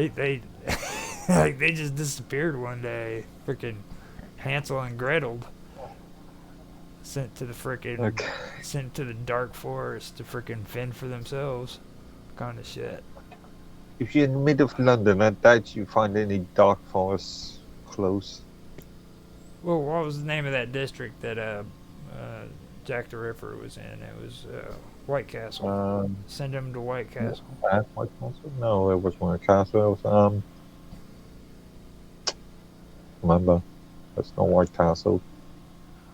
They like they just disappeared one day. Freaking Hansel and Gretel sent to the freaking Okay. sent to the dark forest to freaking fend for themselves, kind of shit. If you're in the middle of London, I doubt you find any dark forests close. Well, what was the name of that district that Jack the Ripper was in? It was White Castle. Um, Send him to White Castle. White Castle? No, it was White Castle. It was, remember, it's not White Castle.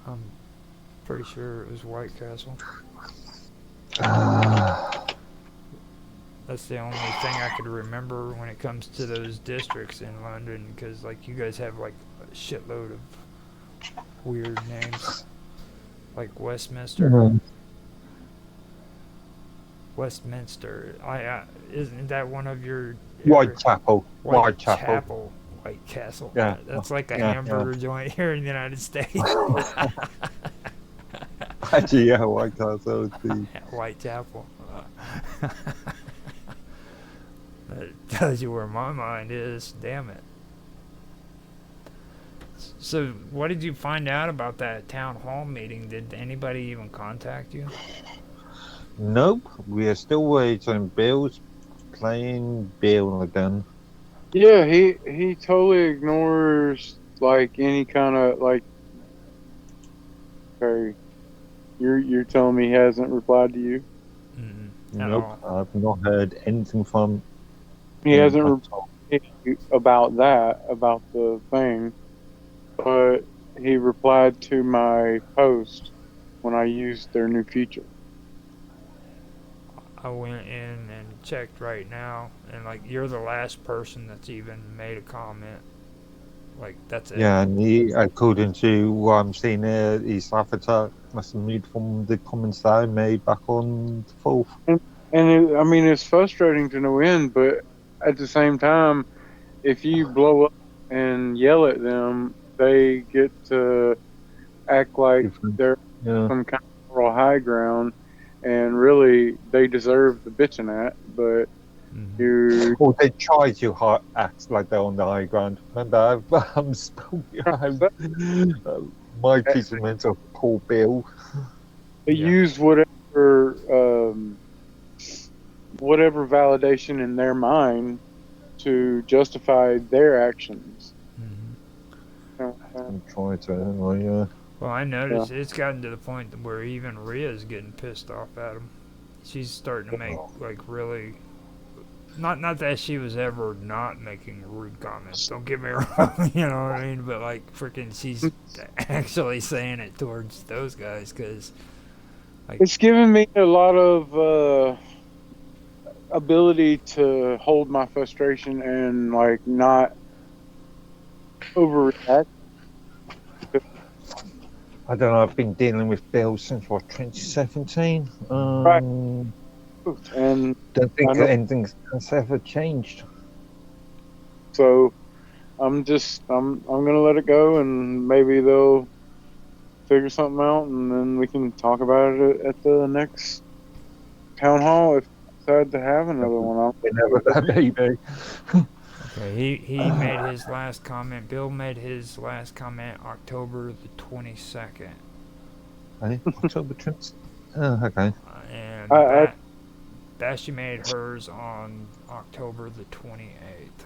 I'm pretty sure it was White Castle. That's the only thing I could remember when it comes to those districts in London, because like you guys have like a shitload of weird names, like Westminster. Mhm. Westminster. Isn't that one of your Whitechapel. Whitechapel. Chapel, White Castle? Yeah. That's like a Yeah. hamburger joint here in the United States. Actually, yeah, White Castle. White Chapel. That tells you where my mind is. Damn it. So, what did you find out about that town hall meeting? Did anybody even contact you? Nope, we are still waiting. Bill's playing Bill again. Yeah, he totally ignores like any kind of like. Okay, you're telling me he hasn't replied to you? At Nope, all. I've not heard anything from He him hasn't at all. replied to you about that, about the thing, but he replied to my post when I used their new feature. I went in and checked right now, and like you're the last person that's even made a comment. Like that's it. Yeah, and he, according to what I'm seeing here, his avatar must have moved from the comments that I made back on the 4th. And I mean, it's frustrating to no end, but at the same time, if you blow up and yell at them, they get to act like Different. they're Yeah. some kind of moral high ground, and really they deserve the bitching at. But you, Or they try to act like they're on the high ground. And I'm my piece of mental, poor Bill. they Yeah. use whatever validation in their mind to justify their actions. I'm trying to, anyway, yeah. Well, I noticed it's gotten to the point where even Rhea's getting pissed off at him. She's starting to make like really. Not that she was ever not making rude comments. Don't get me wrong, you know what I mean. But like, freaking, she's actually saying it towards those guys because, like, It's given me a lot of ability to hold my frustration and like not overreact. I don't know, I've been dealing with Bill since, 2017? Right. And Don't think I know, anything has ever changed. so I'm gonna let it go, and maybe they'll figure something out, and then we can talk about it at the next town hall if we decide to have another one. Whenever that may be. okay, he made his last comment. Bill made his last comment October the 22nd, October 20th? Oh, okay. and I Bashy made hers on October the 28th,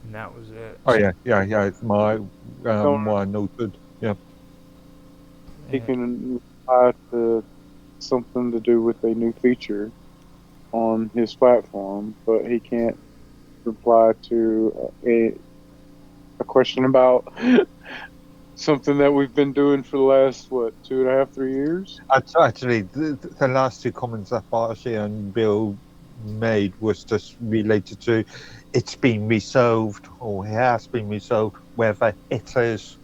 and that was it. Oh, yeah, it's my, Don't- what I noted. Yeah. he can reply to something to do with a new feature on his platform, but he can't reply to a question about something that we've been doing for the last 2.5, 3 years. Actually, the last two comments that Barshi and Bill made was just related to it's been resolved, or it has been resolved, whether it is.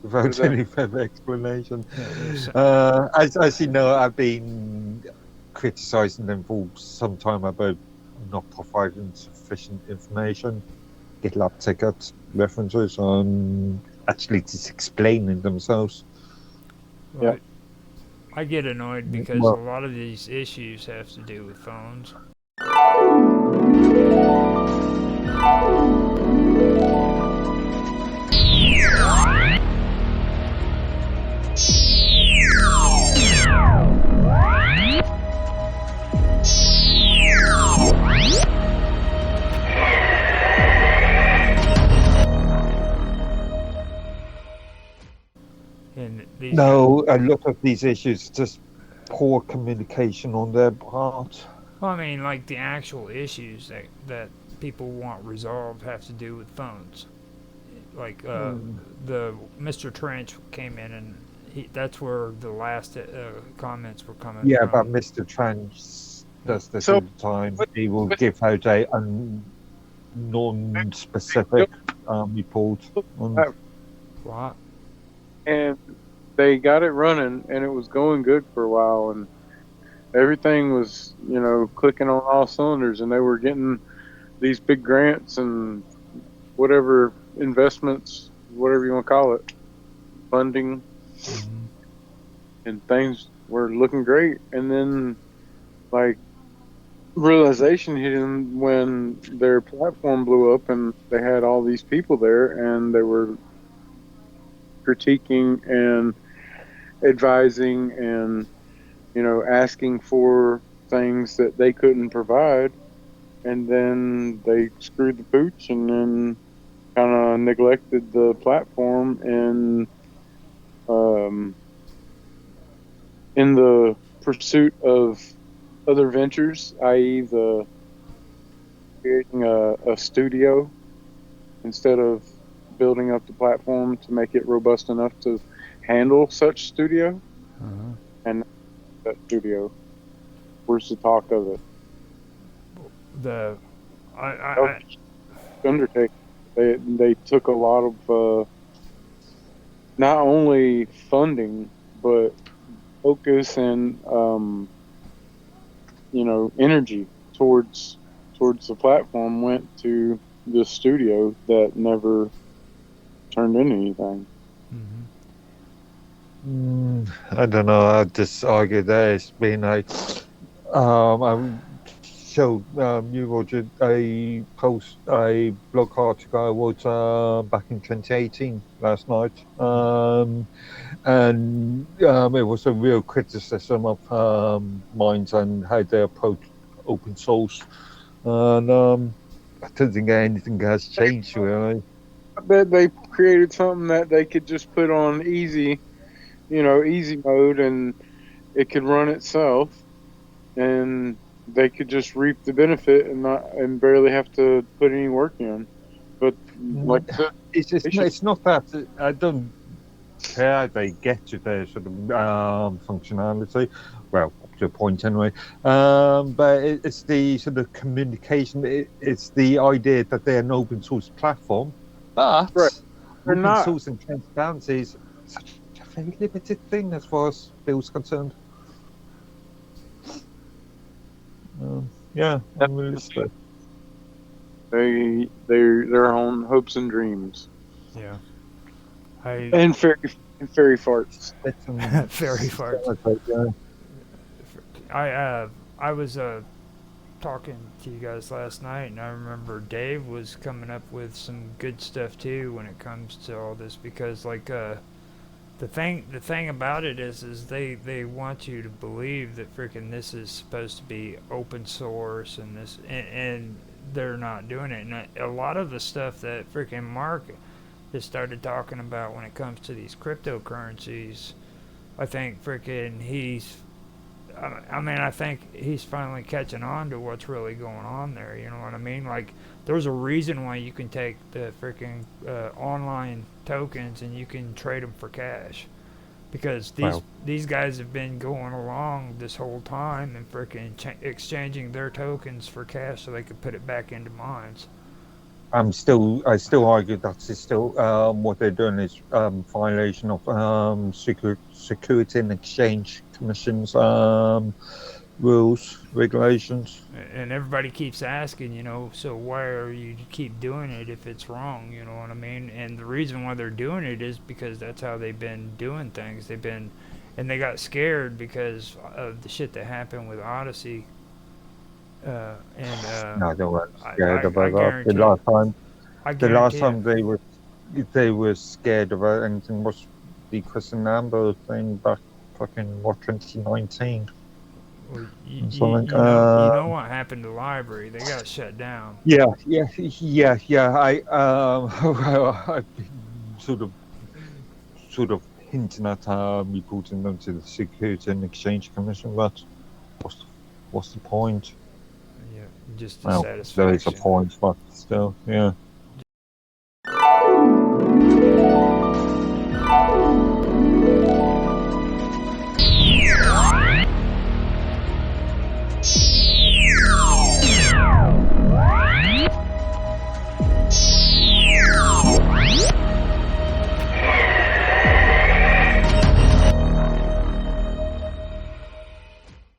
Without any further explanation. As you know, I've been criticising them for some time about not providing sufficient information, GitLab tickets, references, on actually just explaining themselves. Well, I get annoyed because Well- a lot of these issues have to do with phones. No, a lot of these issues just poor communication on their part. Well, I mean, like the actual issues that people want resolved have to do with phones. Like the Mr. Trench came in and that's where the last comments were coming Yeah, but from. Mr. Trans does this So all the time. what, He will what give out a non-specific report on. What? and they got it running, and it was going good for a while, and everything was, clicking on all cylinders, and they were getting these big grants and whatever investments, whatever you want to call it, funding, Mm-hmm. and things were looking great. And then, like, realization hit them when their platform blew up, and they had all these people there, and they were critiquing and advising and asking for things that they couldn't provide, and then they screwed the pooch, and then kind of neglected the platform, and in the pursuit of other ventures, i.e., the creating a studio instead of building up the platform to make it robust enough to handle such studio, Uh-huh. and that studio. Where's the talk of it? The I Undertaking. They took a lot of not only funding but focus and energy towards the platform went to the studio that never turned into anything. I don't know. I just argue that it's been a. I showed you, Roger, a blog article I wrote back in 2018 last night, and it was a real criticism of Minds and how they approach open source, and I don't think anything has changed really. I bet they created something that they could just put on easy mode, and it could run itself, and they could just reap the benefit and barely have to put any work in. But like I said, It's not that I don't care how they get to their sort of functionality. Well, up to a point anyway. But it's the sort of communication. It's the idea that they're an open source platform, but right, they're open not. source and transparency is such a very limited thing as far as Bill's concerned. Yeah, I'm really sorry. They're on hopes and dreams yeah. and fairy farts. Very far. Yeah. I was talking to you guys last night, and I remember Dave was coming up with some good stuff too when it comes to all this, because like the thing about it is they want you to believe that freaking this is supposed to be open source and this and they're not doing it. And a lot of the stuff that freaking Mark has started talking about when it comes to these cryptocurrencies, I think freaking I think he's finally catching on to what's really going on there. You know what I mean? Like, there's a reason why you can take the freaking online tokens and you can trade them for cash, because these guys have been going along this whole time and freaking exchanging their tokens for cash so they could put it back into mines. I still argue that it's still what they're doing is violation of Security and Exchange Commission's rules, regulations. And everybody keeps asking, so why are you keep doing it if it's wrong? You know what I mean? And the reason why they're doing it is because that's how they've been doing things. And they got scared because of the shit that happened with Odyssey. No, they weren't scared I about that. The last time they were scared about anything was the Chris and Amber thing back fucking 2019. Well, Something. you know what happened to the library? They got shut down. Yeah. I've been sort of hinting at reporting them to the Security and Exchange Commission, but what's the point? Yeah, just Well, satisfaction. there is a point, but still, yeah.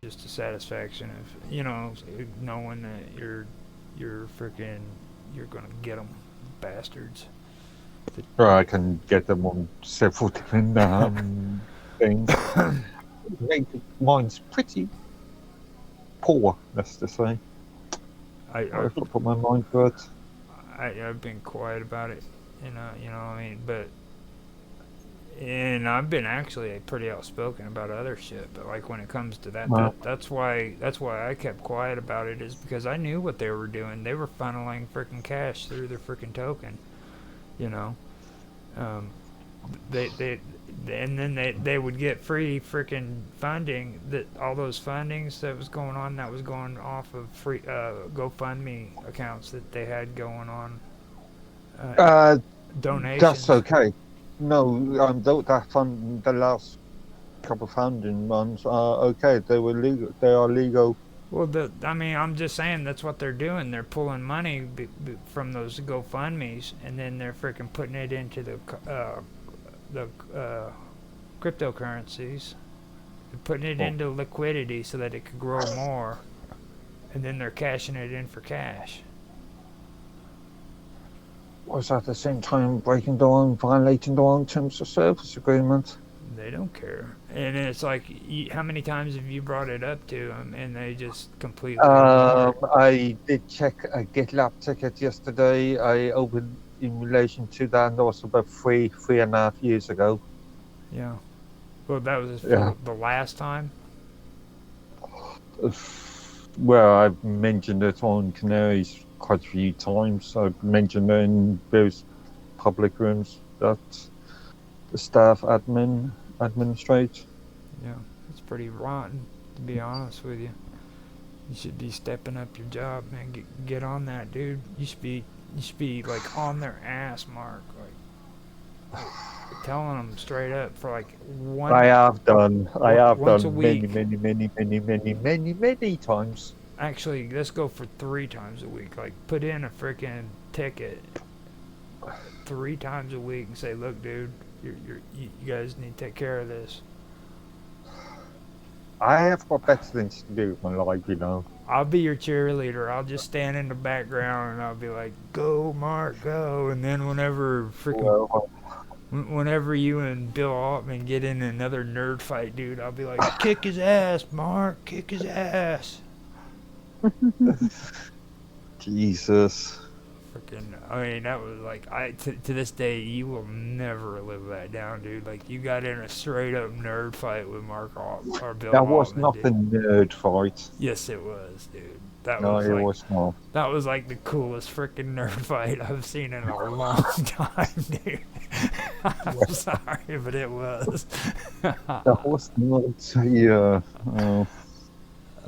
Just a satisfaction of knowing that you're freaking you're gonna get them, bastards. Or I can get them on several different things. Mine's pretty poor, let's just say. If I put my mind to it. I've been quiet about it, you know what I mean, and I've been actually pretty outspoken about other shit, but like when it comes to that's why I kept quiet about it, is because I knew what they were doing. They were funneling freaking cash through their freaking token, you know. And then they would get free freaking funding, that all those fundings that was going off of free GoFundMe accounts that they had going on. Donations. That's okay. No, the last couple of funding ones are okay. They were legal. They are legal. Well, I'm just saying that's what they're doing. They're pulling money from those GoFundMes, and then they're freaking putting it into the cryptocurrencies. They're putting it into liquidity so that it could grow more, and then they're cashing it in for cash. Was at the same time violating the long terms of service agreement. They don't care, and it's like, how many times have you brought it up to them, and they just completely. I did check a GitLab ticket yesterday. I opened in relation to that, and that was about 3.5 years ago. Yeah. Well, that was the last time. Well, I've mentioned it on Canaries quite a few times. I've mentioned it in various public rooms that the staff administrate. Yeah, it's pretty rotten, to be honest with you. You should be stepping up your job, man. Get on that, dude. You should be like on their ass, Mark. Like telling them straight up for like one. I have done week. many times. Actually, let's go for 3 times a week. Like, put in a freaking ticket 3 times a week and say, look, dude, you guys need to take care of this. I have got better things to do with my life, you know. I'll be your cheerleader. I'll just stand in the background and I'll be like, go, Mark, go. And then whenever you and Bill Altman get in another nerd fight, dude, I'll be like, kick his ass, Mark, kick his ass. Jesus. Freaking, that was like, to this day, you will never live that down, dude. Like, you got in a straight up nerd fight with Mark or Bill Altman. That was not a nerd fight. Yes, it was, dude. It was not. That was like the coolest freaking nerd fight I've seen in a long time, dude. I'm sorry, but it was. That was not. Yeah.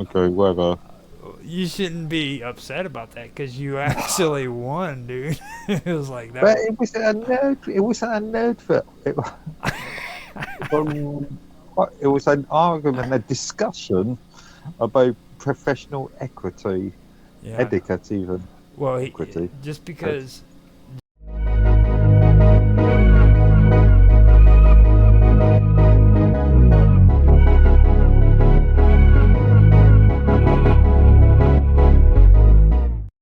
Okay, whatever. You shouldn't be upset about that because you actually won, dude. It was like that. But it was a nerd fight. It was an argument, a discussion about professional equity, etiquette even. Well, just because